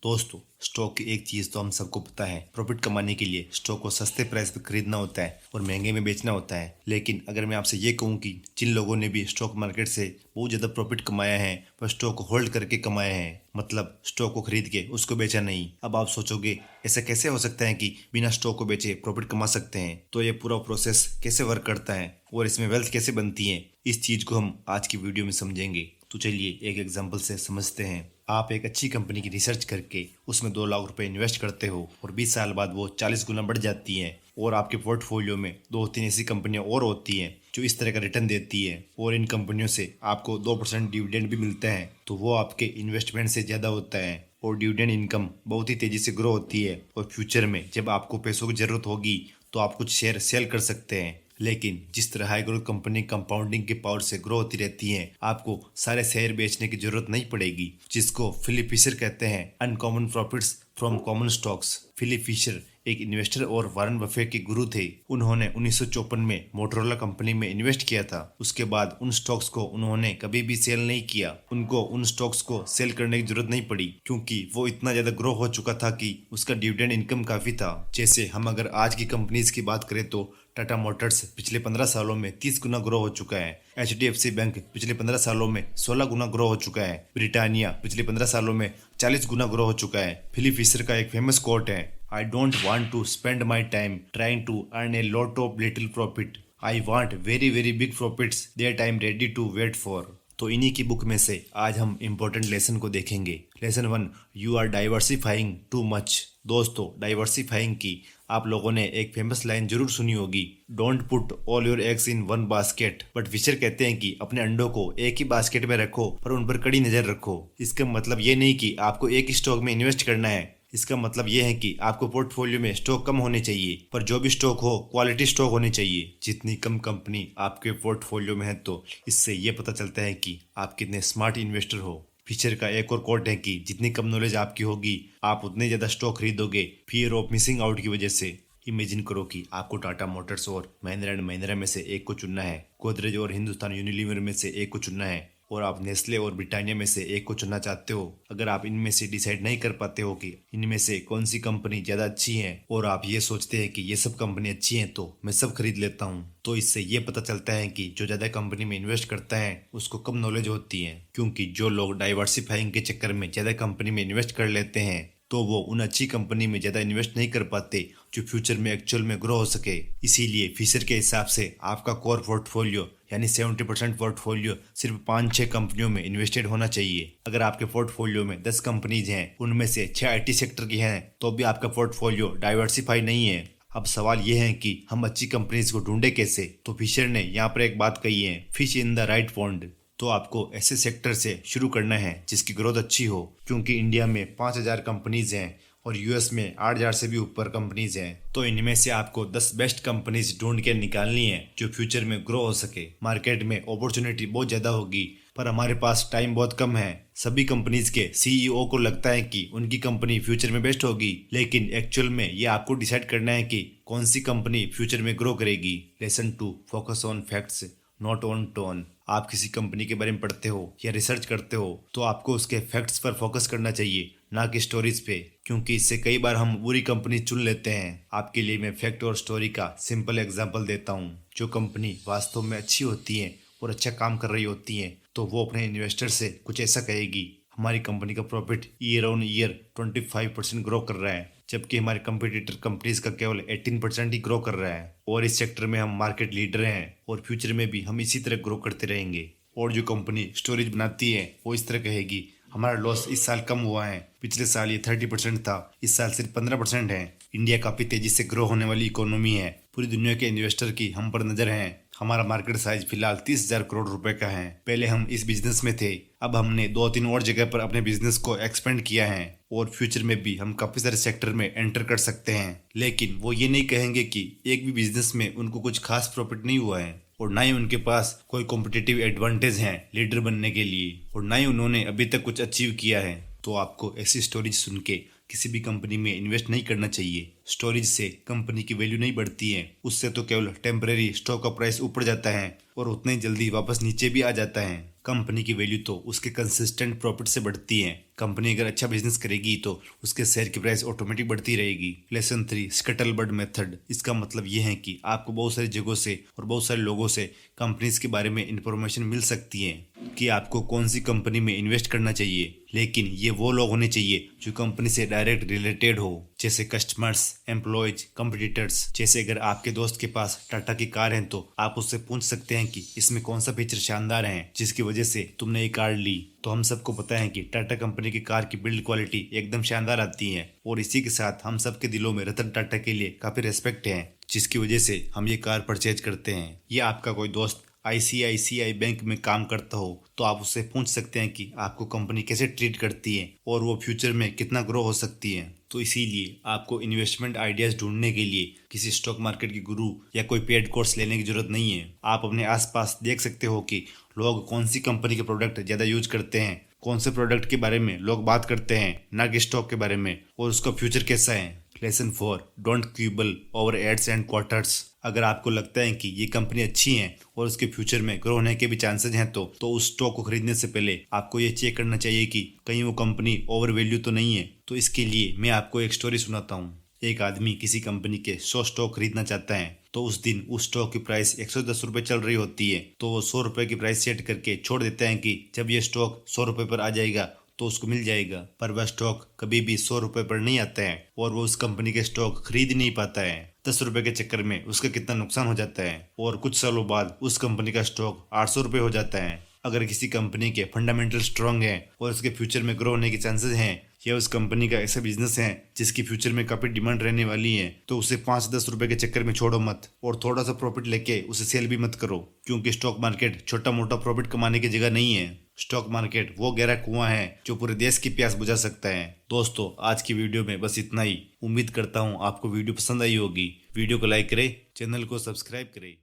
दोस्तों, स्टॉक की एक चीज़ तो हम सबको पता है, प्रॉफिट कमाने के लिए स्टॉक को सस्ते प्राइस पर खरीदना होता है और महंगे में बेचना होता है। लेकिन अगर मैं आपसे ये कहूँ कि जिन लोगों ने भी स्टॉक मार्केट से बहुत ज़्यादा प्रॉफिट कमाया है वह स्टॉक को होल्ड करके कमाया है, मतलब स्टॉक को खरीद के उसको बेचा नहीं। अब आप सोचोगे ऐसा कैसे हो सकता है कि बिना स्टॉक को बेचे प्रॉफिट कमा सकते हैं? तो ये पूरा प्रोसेस कैसे वर्क करता है और इसमें वेल्थ कैसे बनती है, इस चीज़ को हम आज की वीडियो में समझेंगे। तो चलिए एक एग्जांपल से समझते हैं। आप एक अच्छी कंपनी की रिसर्च करके उसमें 2 लाख रुपए इन्वेस्ट करते हो और 20 साल बाद वो 40 गुना बढ़ जाती हैं और आपके पोर्टफोलियो में 2-3 ऐसी कंपनियां और होती हैं जो इस तरह का रिटर्न देती है और इन कंपनियों से आपको 2% डिविडेंड भी मिलता है, तो वो आपके इन्वेस्टमेंट से ज़्यादा होता है और डिविडेंड इनकम बहुत ही तेज़ी से ग्रो होती है। और फ्यूचर में जब आपको पैसों की ज़रूरत होगी तो आप कुछ शेयर सेल कर सकते हैं। लेकिन जिस तरह हाई ग्रोथ कंपनी कंपाउंडिंग के पावर से ग्रो होती रहती हैं, आपको सारे शेयर बेचने की जरूरत नहीं पड़ेगी, जिसको फिलिप फिशर कहते हैं uncommon profits from common stocks. Philip Fisher एक इन्वेस्टर और वारन बफे के गुरु थे। उन्होंने 1954 में मोटरोला कंपनी में इन्वेस्ट किया था। उसके बाद उन स्टॉक्स को उन्होंने कभी भी सेल नहीं किया। उनको उन स्टॉक्स को सेल करने की जरूरत नहीं पड़ी क्योंकि वो इतना ज्यादा ग्रो हो चुका था कि उसका डिविडेंड इनकम काफी था। जैसे हम अगर आज की कंपनीज की बात करें तो टाटा मोटर्स पिछले 15 सालों में 30 गुना ग्रो हो चुका है। HDFC बैंक पिछले 15 सालों में 16 गुना ग्रो हो चुका है। ब्रिटानिया पिछले 15 सालों में 40 गुना ग्रो हो चुका है। फिलिप फिशर का एक फेमस कोट है, I don't want to spend my time trying to earn a lot of little profit, I want very very big profits that I am ready to wait for. तो इन्हीं की book में से आज हम important lesson को देखेंगे। Lesson 1, you are diversifying too much. दोस्तों, डाइवर्सिफाइंग की आप लोगों ने एक फेमस लाइन जरूर सुनी होगी, don't put all your eggs in one basket. But Fisher कहते हैं कि अपने अंडों को एक ही बास्केट में रखो पर उन पर कड़ी नजर रखो। इसका मतलब ये नहीं कि आपको एक ही स्टॉक में इन्वेस्ट करना है। इसका मतलब यह है कि आपको पोर्टफोलियो में स्टॉक कम होने चाहिए, पर जो भी स्टॉक हो क्वालिटी स्टॉक होने चाहिए। जितनी कम कंपनी आपके पोर्टफोलियो में है तो इससे ये पता चलता है कि आप कितने स्मार्ट इन्वेस्टर हो। फीचर का एक और कोट है कि जितनी कम नॉलेज आपकी होगी आप उतने ज़्यादा स्टॉक खरीदोगे फियर ऑफ मिसिंग आउट की वजह से। इमेजिन करो कि आपको टाटा मोटर्स और महिंद्रा एंड महिंद्रा में से एक को चुनना है, गोदरेज और हिंदुस्तान यूनिलीवर में से एक को चुनना है और आप नेस्ले और ब्रिटानिया में से एक को चुनना चाहते हो। अगर आप इनमें से डिसाइड नहीं कर पाते हो कि इनमें से कौन सी कंपनी ज़्यादा अच्छी है और आप ये सोचते हैं कि ये सब कंपनी अच्छी हैं तो मैं सब खरीद लेता हूँ, तो इससे ये पता चलता है कि जो ज़्यादा कंपनी में इन्वेस्ट करता है उसको कम नॉलेज होती है। क्योंकि जो लोग डाइवर्सिफाइंग के चक्कर में ज़्यादा कंपनी में इन्वेस्ट कर लेते हैं तो वो उन अच्छी कंपनी में ज़्यादा इन्वेस्ट नहीं कर पाते जो फ्यूचर में एक्चुअल में ग्रो हो सके। इसीलिए फिशर के हिसाब से आपका कोर पोर्टफोलियो यानी 70% पोर्टफोलियो सिर्फ 5-6 कंपनियों में इन्वेस्टेड होना चाहिए। अगर आपके पोर्टफोलियो में 10 कंपनीज हैं, उनमें से 6 IT सेक्टर की हैं, तो भी आपका पोर्टफोलियो डाइवर्सिफाई नहीं है। अब सवाल यह है कि हम अच्छी कंपनीज को ढूंढे कैसे? तो फिशर ने यहाँ पर एक बात कही है, fish in the right pond. तो आपको ऐसे सेक्टर से शुरू करना है जिसकी ग्रोथ अच्छी हो, क्योंकि इंडिया में 5,000 कंपनीज हैं और US में 8,000 से भी ऊपर कंपनीज हैं। तो इनमें से आपको 10 बेस्ट कंपनीज ढूंढ के निकालनी है जो फ्यूचर में ग्रो हो सके। मार्केट में अपॉर्चुनिटी बहुत ज़्यादा होगी पर हमारे पास टाइम बहुत कम है। सभी कंपनीज के CEO को लगता है कि उनकी कंपनी फ्यूचर में बेस्ट होगी, लेकिन एक्चुअल में ये आपको डिसाइड करना है कि कौन सी कंपनी फ्यूचर में ग्रो करेगी। Lesson 2, focus on facts not on tone. आप किसी कंपनी के बारे में पढ़ते हो या रिसर्च करते हो तो आपको उसके फैक्ट्स पर फोकस करना चाहिए, ना कि स्टोरीज पे, क्योंकि इससे कई बार हम बुरी कंपनी चुन लेते हैं। आपके लिए मैं फैक्ट और स्टोरी का सिंपल एग्जांपल देता हूँ। जो कंपनी वास्तव में अच्छी होती है और अच्छा काम कर रही होती है तो वो अपने इन्वेस्टर से कुछ ऐसा कहेगी, हमारी कंपनी का profit year on year 25% grow कर रहा है, जबकि हमारे कंपटीटर कंपनीज का केवल 18% ही ग्रो कर रहा है और इस सेक्टर में हम मार्केट लीडर हैं और फ्यूचर में भी हम इसी तरह ग्रो करते रहेंगे। और जो कंपनी स्टोरेज बनाती है वो इस तरह कहेगी, हमारा लॉस इस साल कम हुआ है, पिछले साल ये 30% था, इस साल सिर्फ 15% है। इंडिया काफ़ी तेज़ी से ग्रो होने वाली इकोनॉमी है, पूरी दुनिया के इन्वेस्टर की हम पर नज़र है। हमारा मार्केट साइज फिलहाल 30,000 करोड़ रुपए का है। पहले हम इस बिजनेस में थे, अब हमने 2-3 और जगह पर अपने बिजनेस को एक्सपेंड किया है और फ्यूचर में भी हम काफ़ी सारे सेक्टर में एंटर कर सकते हैं। लेकिन वो ये नहीं कहेंगे कि एक भी बिजनेस में उनको कुछ खास प्रॉफिट नहीं हुआ है और ना ही उनके पास कोई कॉम्पिटिटिव एडवांटेज है लीडर बनने के लिए और ना ही उन्होंने अभी तक कुछ अचीव किया है। तो आपको ऐसी स्टोरीज सुन के किसी भी कंपनी में इन्वेस्ट नहीं करना चाहिए। स्टोरेज से कंपनी की वैल्यू नहीं बढ़ती है, उससे तो केवल टेम्परेरी स्टॉक का प्राइस ऊपर जाता है और उतने जल्दी वापस नीचे भी आ जाता है। कंपनी की वैल्यू तो उसके कंसिस्टेंट प्रॉफिट से बढ़ती है कंपनी अगर अच्छा बिजनेस करेगी तो उसके शेयर की प्राइस ऑटोमेटिक बढ़ती रहेगी। Lesson 3, scuttlebutt method. इसका मतलब ये है कि आपको बहुत सारी जगहों से और बहुत सारे लोगों से कंपनीज के बारे में इंफॉर्मेशन मिल सकती है कि आपको कौन सी कंपनी में इन्वेस्ट करना चाहिए, लेकिन ये वो लोग होने चाहिए जो कंपनी से डायरेक्ट रिलेटेड हो, जैसे कस्टमर्स, एम्प्लॉयज, कंपटीटर्स। जैसे अगर आपके दोस्त के पास टाटा की कार है तो आप उससे पूछ सकते हैं कि इसमें कौन सा फीचर शानदार है जिसकी वजह से तुमने ये कार ली। तो हम सबको पता है कि टाटा कंपनी की कार की बिल्ड क्वालिटी एकदम शानदार आती है, और इसी के साथ हम सबके दिलों में रतन टाटा के लिए काफी रेस्पेक्ट है, जिसकी वजह से हम ये कार परचेज करते हैं। ये आपका कोई दोस्त ICICI बैंक में काम करता हो तो आप उससे पूछ सकते हैं कि आपको कंपनी कैसे ट्रीट करती है और वो फ्यूचर में कितना ग्रो हो सकती है। तो इसीलिए आपको इन्वेस्टमेंट आइडियाज ढूंढने के लिए किसी स्टॉक मार्केट के गुरु या कोई पेड कोर्स लेने की जरूरत नहीं है। आप अपने आसपास देख सकते हो कि लोग कौन सी कंपनी के प्रोडक्ट ज़्यादा यूज करते हैं, कौन से प्रोडक्ट के बारे में लोग बात करते हैं, ना कि स्टॉक के बारे में, और उसका फ्यूचर कैसा है। Lesson 4, don't quibble over eighths and quarters. अगर आपको लगता है कि ये कंपनी अच्छी है और उसके फ्यूचर में ग्रो होने के भी चांसेस हैं तो उस स्टॉक को खरीदने से पहले आपको ये चेक करना चाहिए कि कहीं वो कंपनी ओवर वैल्यू तो नहीं है। तो इसके लिए मैं आपको एक स्टोरी सुनाता हूँ। एक आदमी किसी कंपनी के 100 स्टॉक खरीदना चाहता है, तो उस दिन उस स्टॉक की प्राइस 110 रुपये चल रही होती है, तो वो 100 रुपये की प्राइस सेट करके छोड़ देता है कि जब ये स्टॉक 100 रुपये पर आ जाएगा तो उसको मिल जाएगा। पर वह स्टॉक कभी भी 100 रुपये पर नहीं आता है और वो उस कंपनी के स्टॉक खरीद नहीं पाता है। 10 रुपये के चक्कर में उसका कितना नुकसान हो जाता है, और कुछ सालों बाद उस कंपनी का स्टॉक 800 रुपये हो जाता है। अगर किसी कंपनी के फंडामेंटल स्ट्रांग है और उसके फ्यूचर में ग्रो होने के चांसेस हैं, या उस कंपनी का ऐसा बिजनेस है जिसकी फ्यूचर में काफी डिमांड रहने वाली है, तो उसे 5-10 रुपए के चक्कर में छोड़ो मत, और थोड़ा सा प्रॉफिट लेके उसे सेल भी मत करो, क्योंकि स्टॉक मार्केट छोटा मोटा प्रॉफिट कमाने की जगह नहीं है। स्टॉक मार्केट वो गहरा कुआं है जो पूरे देश की प्यास बुझा सकता है। दोस्तों, आज की वीडियो में बस इतना ही। उम्मीद करता हूँ आपको वीडियो पसंद आई होगी। वीडियो को लाइक करें, चैनल को सब्सक्राइब करें।